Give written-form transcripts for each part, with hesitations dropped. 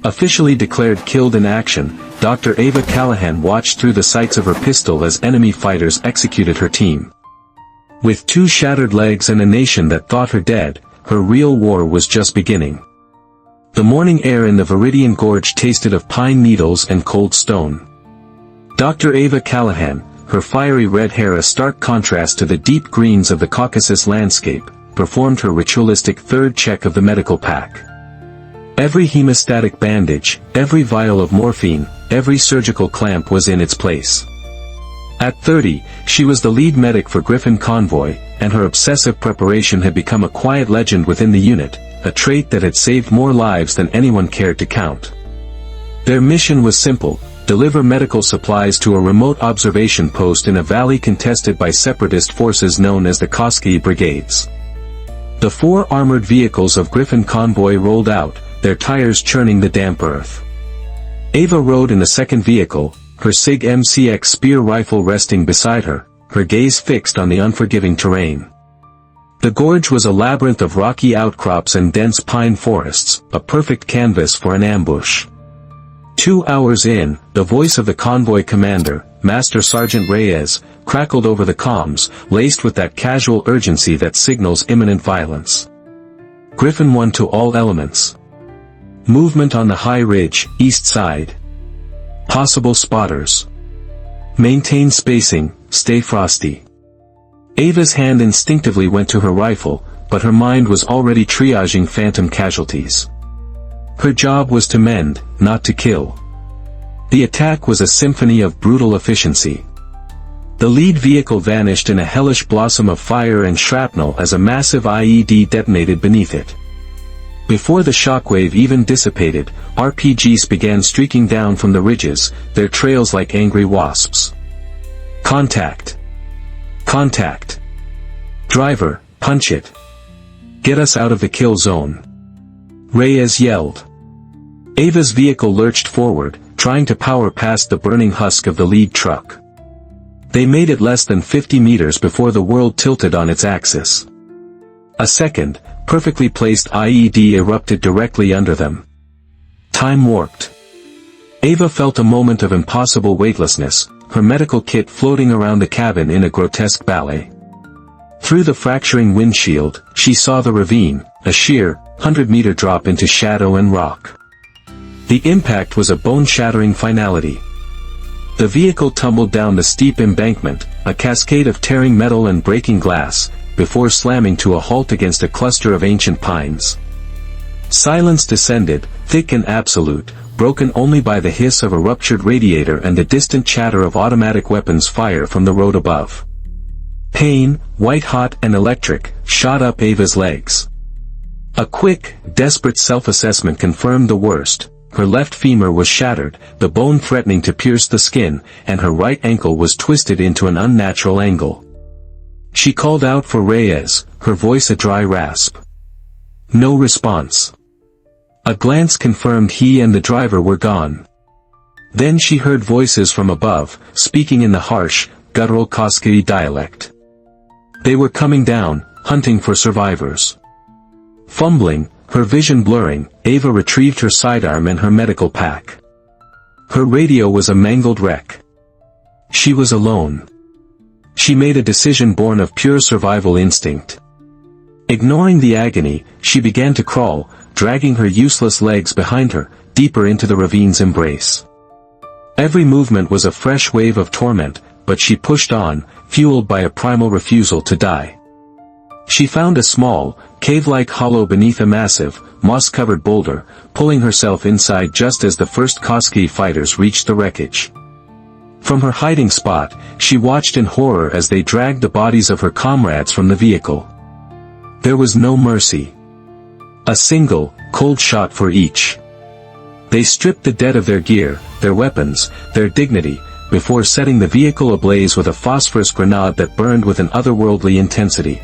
Officially declared killed in action, Dr. Ava Callahan watched through the sights of her pistol as enemy fighters executed her team. With 2 shattered legs and a nation that thought her dead, her real war was just beginning. The morning air in the Viridian Gorge tasted of pine needles and cold stone. Dr. Ava Callahan, her fiery red hair a stark contrast to the deep greens of the Caucasus landscape, performed her ritualistic third check of the medical pack. Every hemostatic bandage, every vial of morphine, every surgical clamp was in its place. At 30, she was the lead medic for Griffin Convoy, and her obsessive preparation had become a quiet legend within the unit, a trait that had saved more lives than anyone cared to count. Their mission was simple: deliver medical supplies to a remote observation post in a valley contested by separatist forces known as the Koski Brigades. The 4 armored vehicles of Griffin Convoy rolled out, their tires churning the damp earth. Ava rode in the second vehicle, her SIG MCX spear rifle resting beside her, her gaze fixed on the unforgiving terrain. The gorge was a labyrinth of rocky outcrops and dense pine forests, a perfect canvas for an ambush. 2 hours in, the voice of the convoy commander, Master Sergeant Reyes, crackled over the comms, laced with that casual urgency that signals imminent violence. Griffin 1 to all elements. Movement on the high ridge, east side. Possible spotters. Maintain spacing, stay frosty. Ava's hand instinctively went to her rifle, but her mind was already triaging phantom casualties. Her job was to mend, not to kill. The attack was a symphony of brutal efficiency. The lead vehicle vanished in a hellish blossom of fire and shrapnel as a massive IED detonated beneath it. Before the shockwave even dissipated, RPGs began streaking down from the ridges, their trails like angry wasps. Contact! Contact! Driver, punch it! Get us out of the kill zone! Reyes yelled. Ava's vehicle lurched forward, trying to power past the burning husk of the lead truck. They made it less than 50 meters before the world tilted on its axis. A second, perfectly placed IED erupted directly under them. Time warped. Ava felt a moment of impossible weightlessness, her medical kit floating around the cabin in a grotesque ballet. Through the fracturing windshield, she saw the ravine, a sheer, 100-meter drop into shadow and rock. The impact was a bone-shattering finality. The vehicle tumbled down the steep embankment, a cascade of tearing metal and breaking glass, before slamming to a halt against a cluster of ancient pines. Silence descended, thick and absolute, broken only by the hiss of a ruptured radiator and the distant chatter of automatic weapons fire from the road above. Pain, white-hot and electric, shot up Ava's legs. A quick, desperate self-assessment confirmed the worst. Her left femur was shattered, the bone threatening to pierce the skin, and her right ankle was twisted into an unnatural angle. She called out for Reyes, her voice a dry rasp. No response. A glance confirmed he and the driver were gone. Then she heard voices from above, speaking in the harsh, guttural Koski dialect. They were coming down, hunting for survivors. Fumbling, her vision blurring, Ava retrieved her sidearm and her medical pack. Her radio was a mangled wreck. She was alone. She made a decision born of pure survival instinct. Ignoring the agony, she began to crawl, dragging her useless legs behind her, deeper into the ravine's embrace. Every movement was a fresh wave of torment, but she pushed on, fueled by a primal refusal to die. She found a small, cave-like hollow beneath a massive, moss-covered boulder, pulling herself inside just as the first Koski fighters reached the wreckage. From her hiding spot, she watched in horror as they dragged the bodies of her comrades from the vehicle. There was no mercy. A single, cold shot for each. They stripped the dead of their gear, their weapons, their dignity, before setting the vehicle ablaze with a phosphorus grenade that burned with an otherworldly intensity.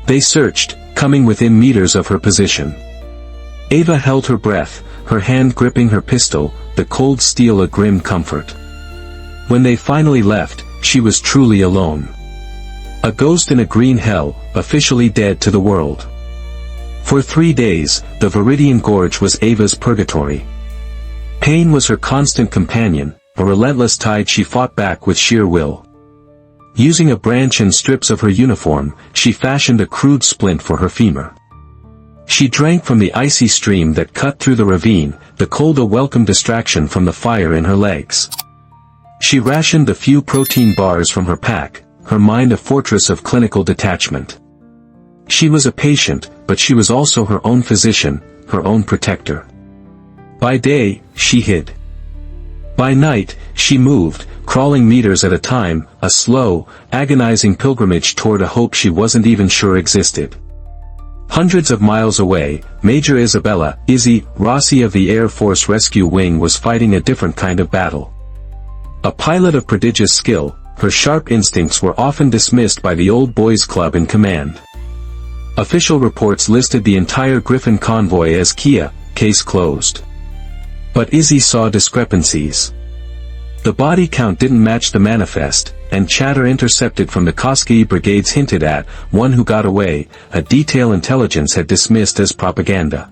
They searched, coming within meters of her position. Ava held her breath, her hand gripping her pistol, the cold steel a grim comfort. When they finally left, she was truly alone. A ghost in a green hell, officially dead to the world. For 3 days, the Viridian Gorge was Ava's purgatory. Pain was her constant companion, a relentless tide she fought back with sheer will. Using a branch and strips of her uniform, she fashioned a crude splint for her femur. She drank from the icy stream that cut through the ravine, the cold a welcome distraction from the fire in her legs. She rationed the few protein bars from her pack, her mind a fortress of clinical detachment. She was a patient, but she was also her own physician, her own protector. By day, she hid. By night, she moved, crawling meters at a time, a slow, agonizing pilgrimage toward a hope she wasn't even sure existed. Hundreds of miles away, Major Isabella, Izzy, Rossi of the Air Force Rescue Wing was fighting a different kind of battle. A pilot of prodigious skill, her sharp instincts were often dismissed by the old boys club in command. Official reports listed the entire Griffin convoy as Kia, case closed. But Izzy saw discrepancies. The body count didn't match the manifest, and chatter intercepted from the Koski brigades hinted at one who got away, a detail intelligence had dismissed as propaganda.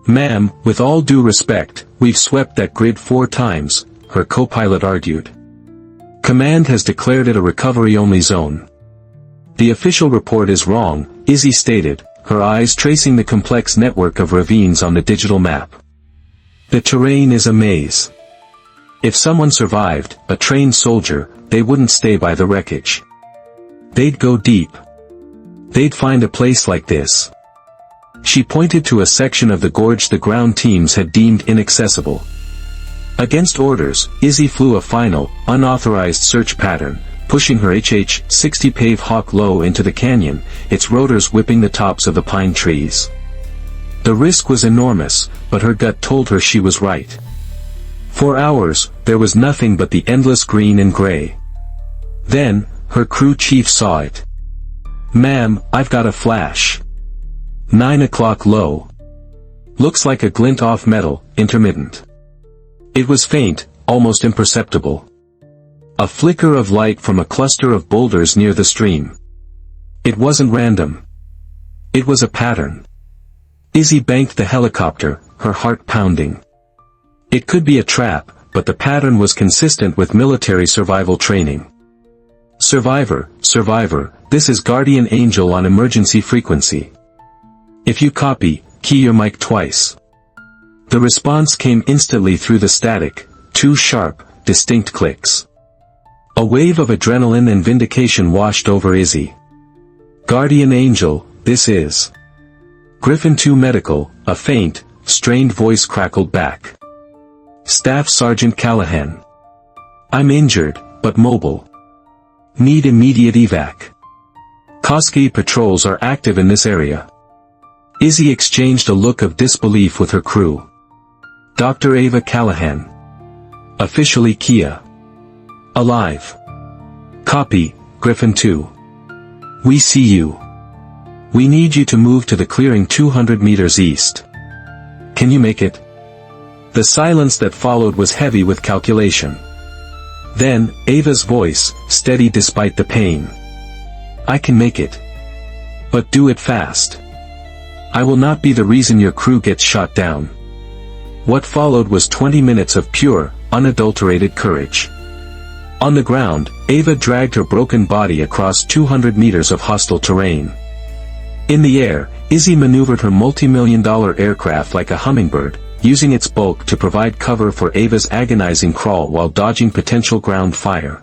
"Ma'am, with all due respect, we've swept that grid 4 times, her co-pilot argued. "Command has declared it a recovery-only zone." "The official report is wrong," Izzy stated, her eyes tracing the complex network of ravines on the digital map. "The terrain is a maze. If someone survived, a trained soldier, they wouldn't stay by the wreckage. They'd go deep. They'd find a place like this." She pointed to a section of the gorge the ground teams had deemed inaccessible. Against orders, Izzy flew a final, unauthorized search pattern, pushing her HH-60 Pave Hawk low into the canyon, its rotors whipping the tops of the pine trees. The risk was enormous, but her gut told her she was right. For hours, there was nothing but the endless green and gray. Then, her crew chief saw it. "Ma'am, I've got a flash. 9 o'clock low. Looks like a glint off metal, intermittent." It was faint, almost imperceptible. A flicker of light from a cluster of boulders near the stream. It wasn't random. It was a pattern. Izzy banked the helicopter, her heart pounding. It could be a trap, but the pattern was consistent with military survival training. "Survivor, survivor, this is Guardian Angel on emergency frequency. If you copy, key your mic twice." The response came instantly through the static, 2 sharp, distinct clicks. A wave of adrenaline and vindication washed over Izzy. "Guardian Angel, this is Griffin 2 Medical," a faint, strained voice crackled back. "Staff Sergeant Callahan. I'm injured, but mobile. Need immediate evac. Koski patrols are active in this area." Izzy exchanged a look of disbelief with her crew. "Dr. Ava Callahan. Officially Kia. Alive. Copy, Griffin 2. We see you. We need you to move to the clearing 200 meters east. Can you make it?" The silence that followed was heavy with calculation. Then, Ava's voice, steady despite the pain. "I can make it. But do it fast. I will not be the reason your crew gets shot down." What followed was 20 minutes of pure, unadulterated courage. On the ground, Ava dragged her broken body across 200 meters of hostile terrain. In the air, Izzy maneuvered her multi-million-dollar aircraft like a hummingbird, using its bulk to provide cover for Ava's agonizing crawl while dodging potential ground fire.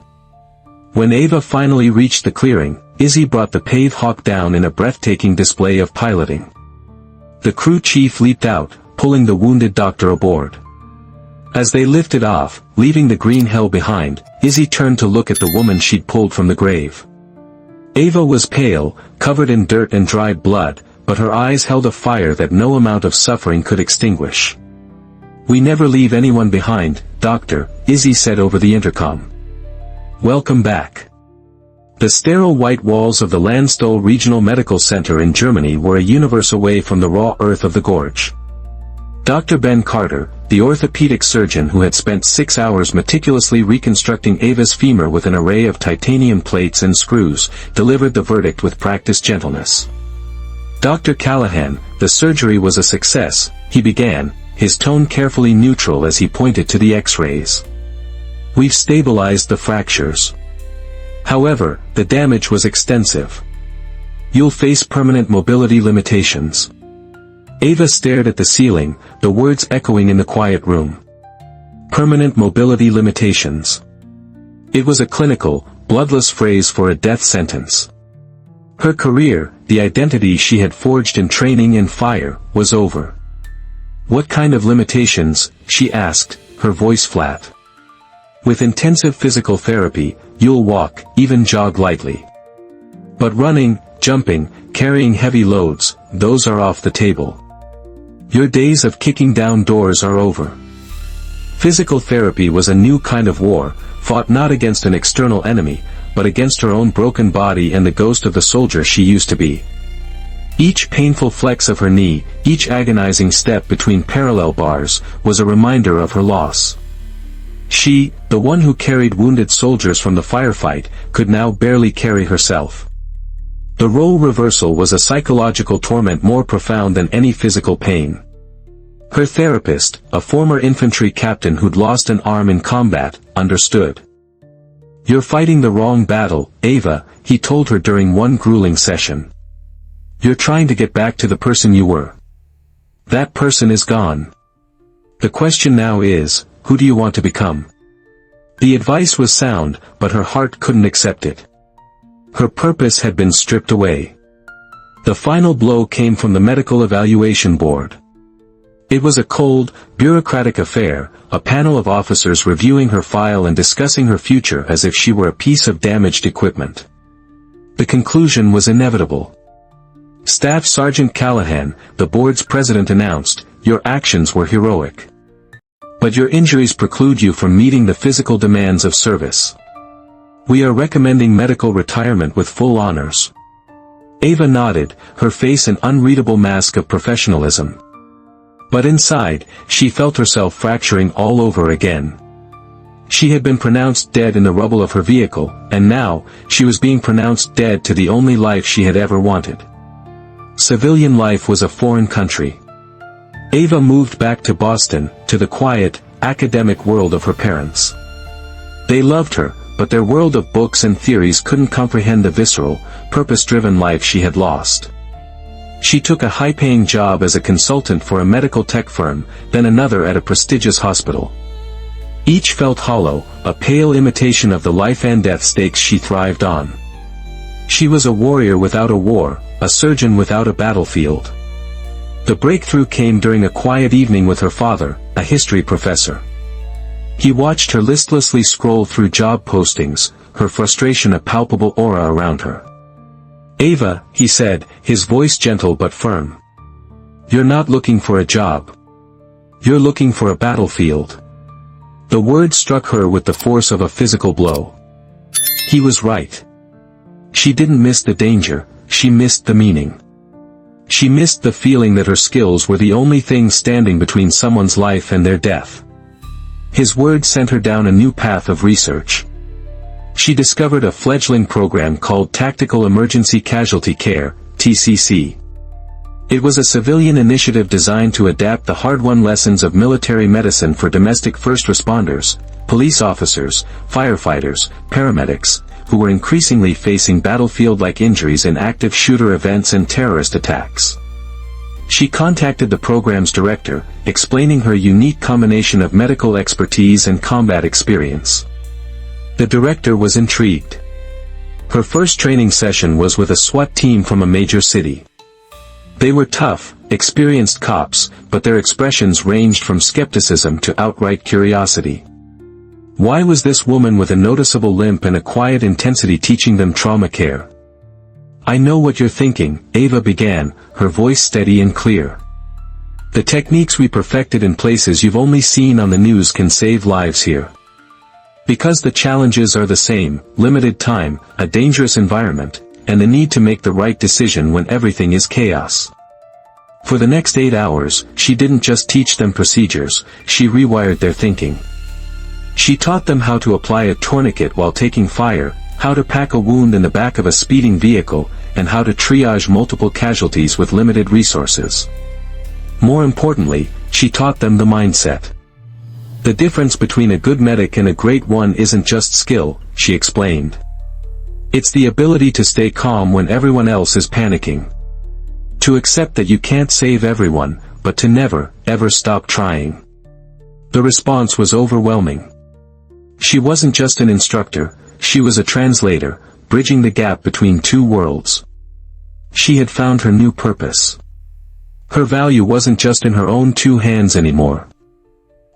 When Ava finally reached the clearing, Izzy brought the Pave Hawk down in a breathtaking display of piloting. The crew chief leaped out, pulling the wounded doctor aboard. As they lifted off, leaving the green hell behind, Izzy turned to look at the woman she'd pulled from the grave. Ava was pale, covered in dirt and dried blood, but her eyes held a fire that no amount of suffering could extinguish. "We never leave anyone behind, Doctor," Izzy said over the intercom. "Welcome back." The sterile white walls of the Landstuhl Regional Medical Center in Germany were a universe away from the raw earth of the gorge. Dr. Ben Carter, the orthopedic surgeon who had spent 6 hours meticulously reconstructing Ava's femur with an array of titanium plates and screws, delivered the verdict with practiced gentleness. "Dr. Callahan, the surgery was a success," he began, his tone carefully neutral as he pointed to the X-rays. "We've stabilized the fractures. However, the damage was extensive. You'll face permanent mobility limitations." Ava stared at the ceiling, the words echoing in the quiet room. Permanent mobility limitations. It was a clinical, bloodless phrase for a death sentence. Her career, the identity she had forged in training and fire, was over. "What kind of limitations?" she asked, her voice flat. "With intensive physical therapy, you'll walk, even jog lightly. But running, jumping, carrying heavy loads, those are off the table. Your days of kicking down doors are over." Physical therapy was a new kind of war, fought not against an external enemy, but against her own broken body and the ghost of the soldier she used to be. Each painful flex of her knee, each agonizing step between parallel bars, was a reminder of her loss. She, the one who carried wounded soldiers from the firefight, could now barely carry herself. The role reversal was a psychological torment more profound than any physical pain. Her therapist, a former infantry captain who'd lost an arm in combat, understood. "You're fighting the wrong battle, Ava," he told her during one grueling session. "You're trying to get back to the person you were. That person is gone. The question now is, who do you want to become?" The advice was sound, but her heart couldn't accept it. Her purpose had been stripped away. The final blow came from the Medical Evaluation Board. It was a cold, bureaucratic affair, a panel of officers reviewing her file and discussing her future as if she were a piece of damaged equipment. The conclusion was inevitable. Staff Sergeant Callahan, the board's president, announced, "Your actions were heroic. But your injuries preclude you from meeting the physical demands of service. We are recommending medical retirement with full honors." Ava nodded, her face an unreadable mask of professionalism. But inside, she felt herself fracturing all over again. She had been pronounced dead in the rubble of her vehicle, and now, she was being pronounced dead to the only life she had ever wanted. Civilian life was a foreign country. Ava moved back to Boston, to the quiet, academic world of her parents. They loved her, but their world of books and theories couldn't comprehend the visceral, purpose-driven life she had lost. She took a high-paying job as a consultant for a medical tech firm, then another at a prestigious hospital. Each felt hollow, a pale imitation of the life and death stakes she thrived on. She was a warrior without a war, a surgeon without a battlefield. The breakthrough came during a quiet evening with her father, a history professor. He watched her listlessly scroll through job postings, her frustration a palpable aura around her. "Ava," he said, his voice gentle but firm. "You're not looking for a job. You're looking for a battlefield." The word struck her with the force of a physical blow. He was right. She didn't miss the danger, she missed the meaning. She missed the feeling that her skills were the only thing standing between someone's life and their death. His words sent her down a new path of research. She discovered a fledgling program called Tactical Emergency Casualty Care, TCC. It was a civilian initiative designed to adapt the hard-won lessons of military medicine for domestic first responders, police officers, firefighters, paramedics, who were increasingly facing battlefield-like injuries in active shooter events and terrorist attacks. She contacted the program's director, explaining her unique combination of medical expertise and combat experience. The director was intrigued. Her first training session was with a SWAT team from a major city. They were tough, experienced cops, but their expressions ranged from skepticism to outright curiosity. Why was this woman with a noticeable limp and a quiet intensity teaching them trauma care? "I know what you're thinking," Ava began, her voice steady and clear. "The techniques we perfected in places you've only seen on the news can save lives here. Because the challenges are the same: limited time, a dangerous environment, and the need to make the right decision when everything is chaos." For the next 8 hours, she didn't just teach them procedures, she rewired their thinking. She taught them how to apply a tourniquet while taking fire, how to pack a wound in the back of a speeding vehicle, and how to triage multiple casualties with limited resources. More importantly, she taught them the mindset. The difference between a good medic and a great one isn't just skill, she explained. It's the ability to stay calm when everyone else is panicking. To accept that you can't save everyone, but to never, ever stop trying. The response was overwhelming. She wasn't just an instructor, she was a translator, bridging the gap between two worlds. She had found her new purpose. Her value wasn't just in her own two hands anymore.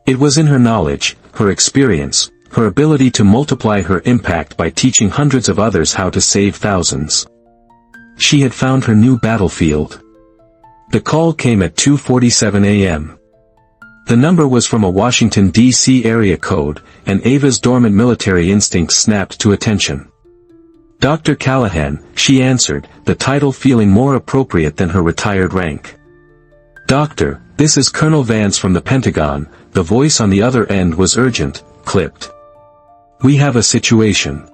It was in her knowledge, her experience, her ability to multiply her impact by teaching hundreds of others how to save thousands. She had found her new battlefield. The call came at 2:47 a.m. The number was from a Washington, D.C. area code, and Ava's dormant military instincts snapped to attention. Dr. Callahan, she answered, the title feeling more appropriate than her retired rank. Doctor, this is Colonel Vance from the Pentagon. The voice on the other end was urgent, clipped. We have a situation.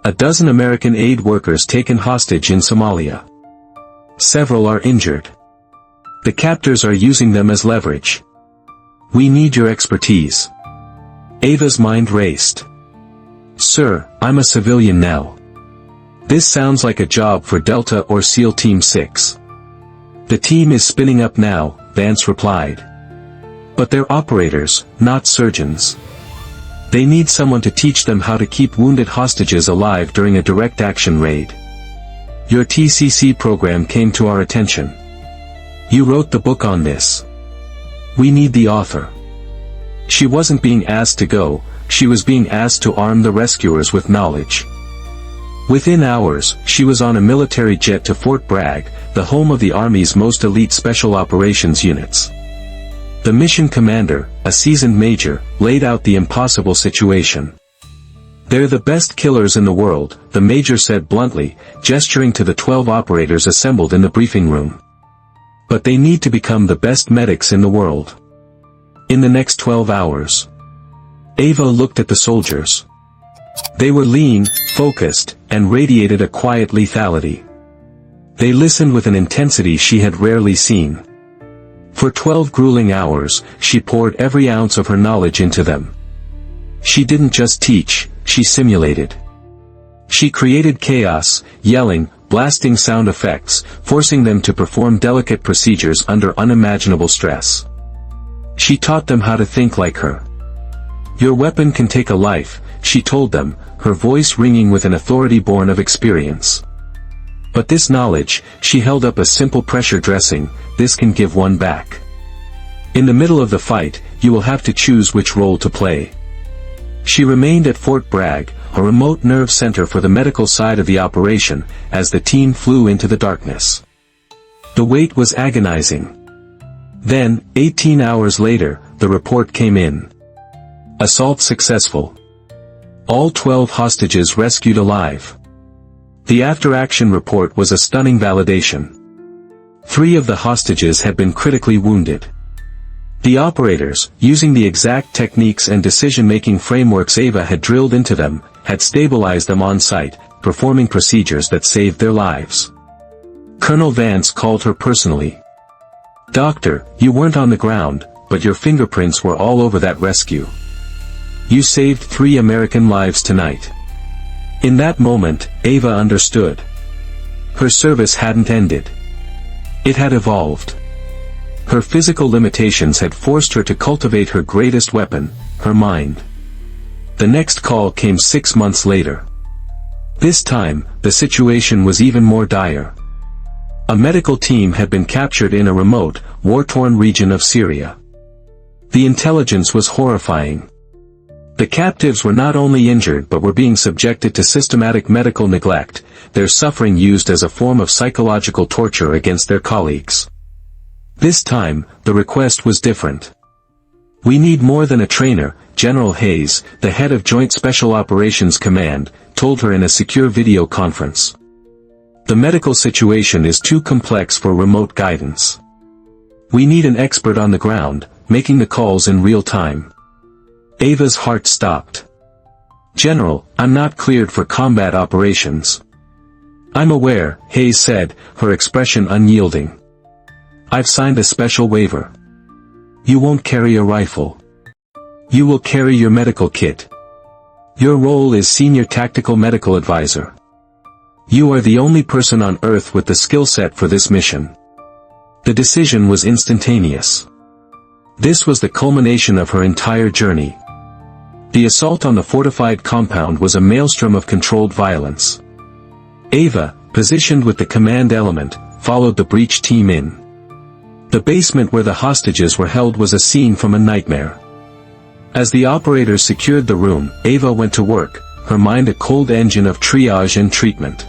A dozen American aid workers taken hostage in Somalia. Several are injured. The captors are using them as leverage. We need your expertise. Ava's mind raced. Sir, I'm a civilian now. This sounds like a job for Delta or SEAL Team 6. The team is spinning up now, Vance replied. But they're operators, not surgeons. They need someone to teach them how to keep wounded hostages alive during a direct action raid. Your TCC program came to our attention. You wrote the book on this. We need the author. She wasn't being asked to go, she was being asked to arm the rescuers with knowledge. Within hours, she was on a military jet to Fort Bragg, the home of the Army's most elite special operations units. The mission commander, a seasoned major, laid out the impossible situation. They're the best killers in the world, the major said bluntly, gesturing to the 12 operators assembled in the briefing room. But they need to become the best medics in the world. In the next 12 hours. Ava looked at the soldiers. They were lean, focused, and radiated a quiet lethality. They listened with an intensity she had rarely seen. For 12 grueling hours, she poured every ounce of her knowledge into them. She didn't just teach, she simulated. She created chaos, yelling, blasting sound effects, forcing them to perform delicate procedures under unimaginable stress. She taught them how to think like her. Your weapon can take a life, she told them, her voice ringing with an authority born of experience. But this knowledge, she held up a simple pressure dressing, this can give one back. In the middle of the fight, you will have to choose which role to play. She remained at Fort Bragg, a remote nerve center for the medical side of the operation, as the team flew into the darkness. The wait was agonizing. Then, 18 hours later, the report came in. Assault successful. All 12 hostages rescued alive. The after-action report was a stunning validation. 3 of the hostages had been critically wounded. The operators, using the exact techniques and decision-making frameworks Ava had drilled into them, had stabilized them on site, performing procedures that saved their lives. Colonel Vance called her personally. Doctor, you weren't on the ground, but your fingerprints were all over that rescue. You saved 3 American lives tonight. In that moment, Ava understood. Her service hadn't ended. It had evolved. Her physical limitations had forced her to cultivate her greatest weapon, her mind. The next call came 6 months later. This time, the situation was even more dire. A medical team had been captured in a remote, war-torn region of Syria. The intelligence was horrifying. The captives were not only injured but were being subjected to systematic medical neglect, their suffering used as a form of psychological torture against their colleagues. This time, the request was different. We need more than a trainer, General Hayes, the head of Joint Special Operations Command, told her in a secure video conference. The medical situation is too complex for remote guidance. We need an expert on the ground, making the calls in real time. Ava's heart stopped. General, I'm not cleared for combat operations. I'm aware, Hayes said, her expression unyielding. I've signed a special waiver. You won't carry a rifle. You will carry your medical kit. Your role is Senior Tactical Medical Advisor. You are the only person on Earth with the skill set for this mission. The decision was instantaneous. This was the culmination of her entire journey. The assault on the fortified compound was a maelstrom of controlled violence. Ava, positioned with the command element, followed the breach team in. The basement where the hostages were held was a scene from a nightmare. As the operators secured the room, Ava went to work, her mind a cold engine of triage and treatment.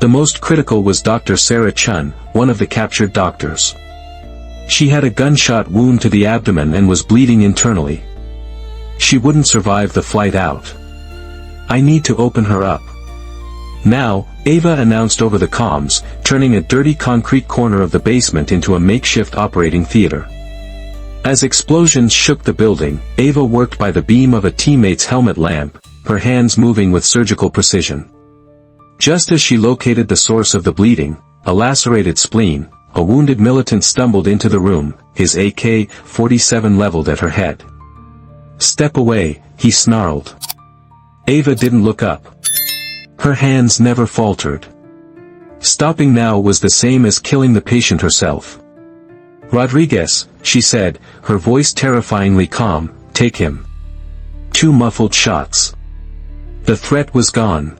The most critical was Dr. Sarah Chun, one of the captured doctors. She had a gunshot wound to the abdomen and was bleeding internally. She wouldn't survive the flight out. I need to open her up. Now, Ava announced over the comms, turning a dirty concrete corner of the basement into a makeshift operating theater. As explosions shook the building, Ava worked by the beam of a teammate's helmet lamp, her hands moving with surgical precision. Just as she located the source of the bleeding, a lacerated spleen, a wounded militant stumbled into the room, his AK-47 leveled at her head. "Step away," he snarled. Ava didn't look up. Her hands never faltered. Stopping now was the same as killing the patient herself. "Rodriguez," she said, her voice terrifyingly calm, "take him." 2 muffled shots. The threat was gone.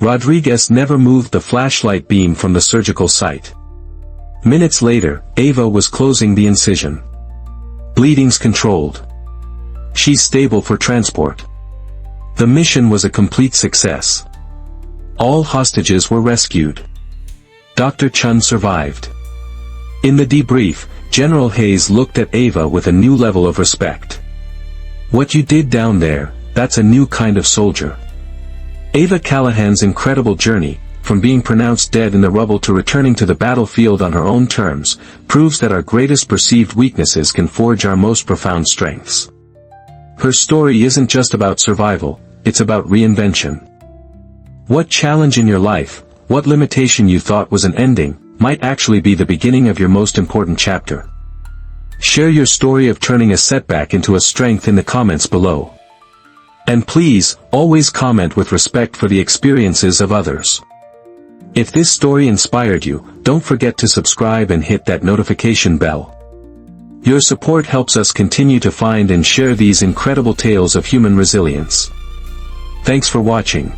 Rodriguez never moved the flashlight beam from the surgical site. Minutes later, Ava was closing the incision. Bleeding's controlled. She's stable for transport. The mission was a complete success. All hostages were rescued. Dr. Chun survived. In the debrief, General Hayes looked at Ava with a new level of respect. "What you did down there, that's a new kind of soldier." Ava Callahan's incredible journey, from being pronounced dead in the rubble to returning to the battlefield on her own terms, proves that our greatest perceived weaknesses can forge our most profound strengths. Her story isn't just about survival, it's about reinvention. What challenge in your life, what limitation you thought was an ending, might actually be the beginning of your most important chapter. Share your story of turning a setback into a strength in the comments below. And please, always comment with respect for the experiences of others. If this story inspired you, don't forget to subscribe and hit that notification bell. Your support helps us continue to find and share these incredible tales of human resilience. Thanks for watching.